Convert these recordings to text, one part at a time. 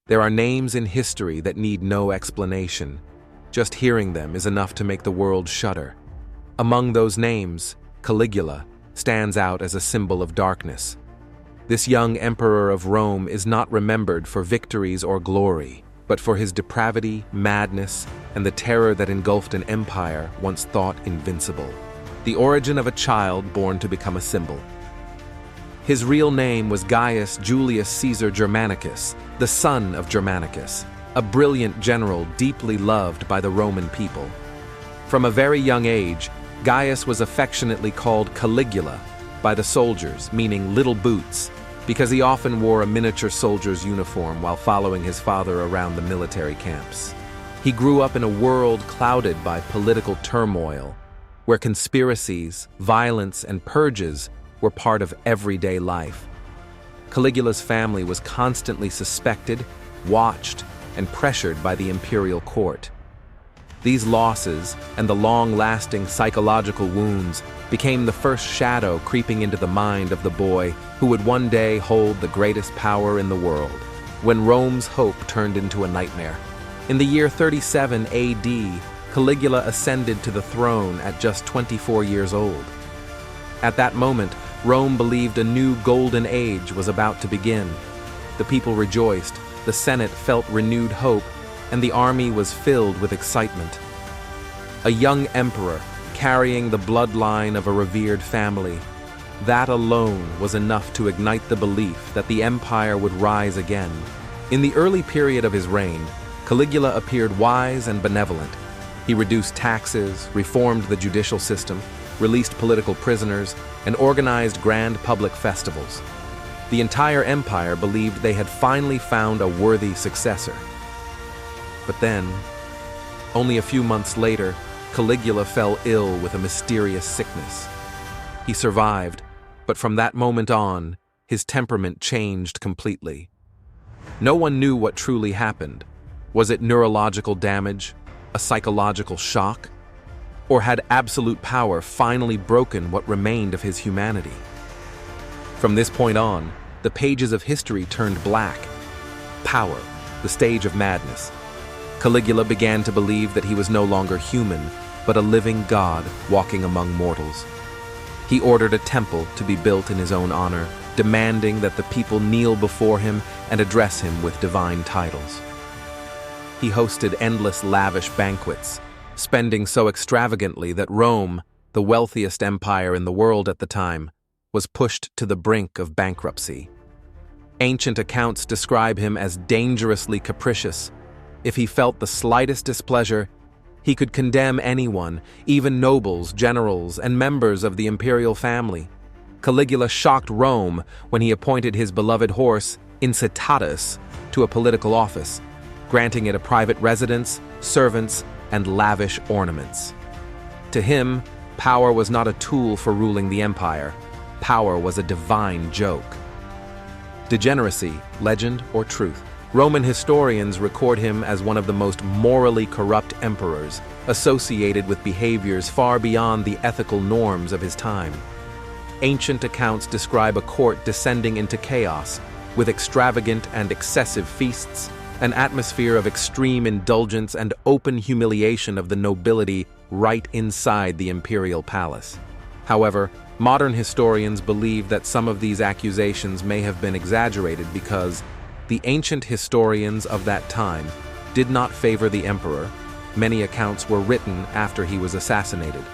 There are names in history that need no explanation. Just hearing them is enough to make the world shudder. Among those names, Caligula stands out as a symbol of darkness. This young emperor of Rome is not remembered for victories or glory, but for his depravity, madness, and the terror that engulfed an empire once thought invincible. The origin of a child born to become a symbol. His real name was Gaius Julius Caesar Germanicus, the son of Germanicus, a brilliant general deeply loved by the Roman people. From a very young age, Gaius was affectionately called Caligula by the soldiers, meaning little boots, because he often wore a miniature soldier's uniform while following his father around the military camps. He grew up in a world clouded by political turmoil, where conspiracies, violence, and purges were part of everyday life. Caligula's family was constantly suspected, watched, and pressured by the imperial court. These losses and the long-lasting psychological wounds became the first shadow creeping into the mind of the boy who would one day hold the greatest power in the world, when Rome's hope turned into a nightmare. In the year 37 AD, Caligula ascended to the throne at just 24 years old. At that moment, Rome believed a new golden age was about to begin. The people rejoiced, the Senate felt renewed hope, and the army was filled with excitement. A young emperor, carrying the bloodline of a revered family, that alone was enough to ignite the belief that the empire would rise again. In the early period of his reign, Caligula appeared wise and benevolent. He reduced taxes, reformed the judicial system, released political prisoners, and organized grand public festivals. The entire empire believed they had finally found a worthy successor. But then, only a few months later, Caligula fell ill with a mysterious sickness. He survived, but from that moment on, his temperament changed completely. No one knew what truly happened. Was it neurological damage, a psychological shock, or had absolute power finally broken what remained of his humanity? From this point on, the pages of history turned black. Power, the stage of madness. Caligula began to believe that he was no longer human, but a living god walking among mortals. He ordered a temple to be built in his own honor, demanding that the people kneel before him and address him with divine titles. He hosted endless lavish banquets, spending so extravagantly that Rome, the wealthiest empire in the world at the time, was pushed to the brink of bankruptcy. Ancient accounts describe him as dangerously capricious. If he felt the slightest displeasure, he could condemn anyone, even nobles, generals, and members of the imperial family. Caligula shocked Rome when he appointed his beloved horse, Incitatus, to a political office, granting it a private residence, servants, and lavish ornaments. To him, power was not a tool for ruling the empire. Power was a divine joke. Degeneracy, legend, or truth? Roman historians record him as one of the most morally corrupt emperors, associated with behaviors far beyond the ethical norms of his time. Ancient accounts describe a court descending into chaos, with extravagant and excessive feasts, an atmosphere of extreme indulgence and open humiliation of the nobility right inside the imperial palace. However, modern historians believe that some of these accusations may have been exaggerated because the ancient historians of that time did not favor the emperor. Many accounts were written after he was assassinated,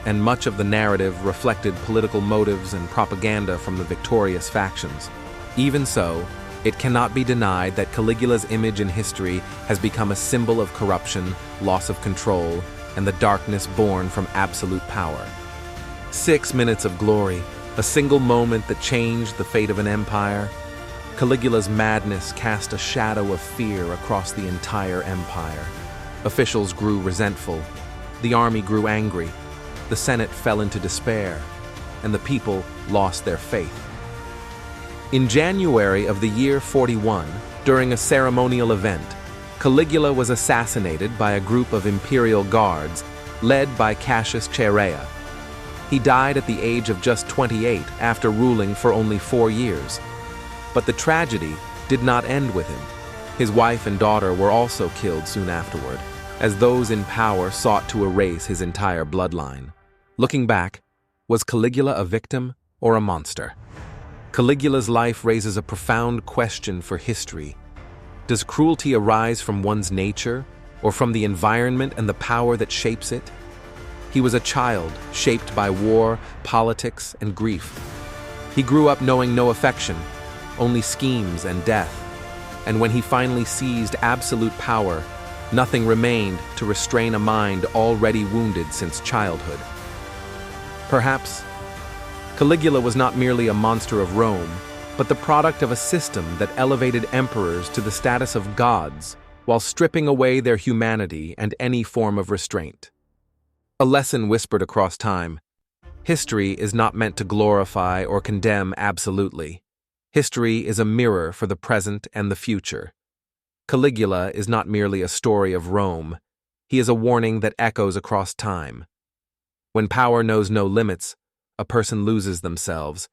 and much of the narrative reflected political motives and propaganda from the victorious factions. Even so, it cannot be denied that Caligula's image in history has become a symbol of corruption, loss of control, and the darkness born from absolute power. 6 minutes of glory, a single moment that changed the fate of an empire. Caligula's madness cast a shadow of fear across the entire empire. Officials grew resentful, the army grew angry, the Senate fell into despair, and the people lost their faith. In January of the year 41, during a ceremonial event, Caligula was assassinated by a group of imperial guards led by Cassius Chaerea. He died at the age of just 28 after ruling for only 4 years. But the tragedy did not end with him. His wife and daughter were also killed soon afterward, as those in power sought to erase his entire bloodline. Looking back, was Caligula a victim or a monster? Caligula's life raises a profound question for history. Does cruelty arise from one's nature, or from the environment and the power that shapes it? He was a child shaped by war, politics, and grief. He grew up knowing no affection, only schemes and death. And when he finally seized absolute power, nothing remained to restrain a mind already wounded since childhood. Perhaps Caligula was not merely a monster of Rome, but the product of a system that elevated emperors to the status of gods while stripping away their humanity and any form of restraint. A lesson whispered across time: history is not meant to glorify or condemn absolutely. History is a mirror for the present and the future. Caligula is not merely a story of Rome. He is a warning that echoes across time. When power knows no limits, a person loses themselves,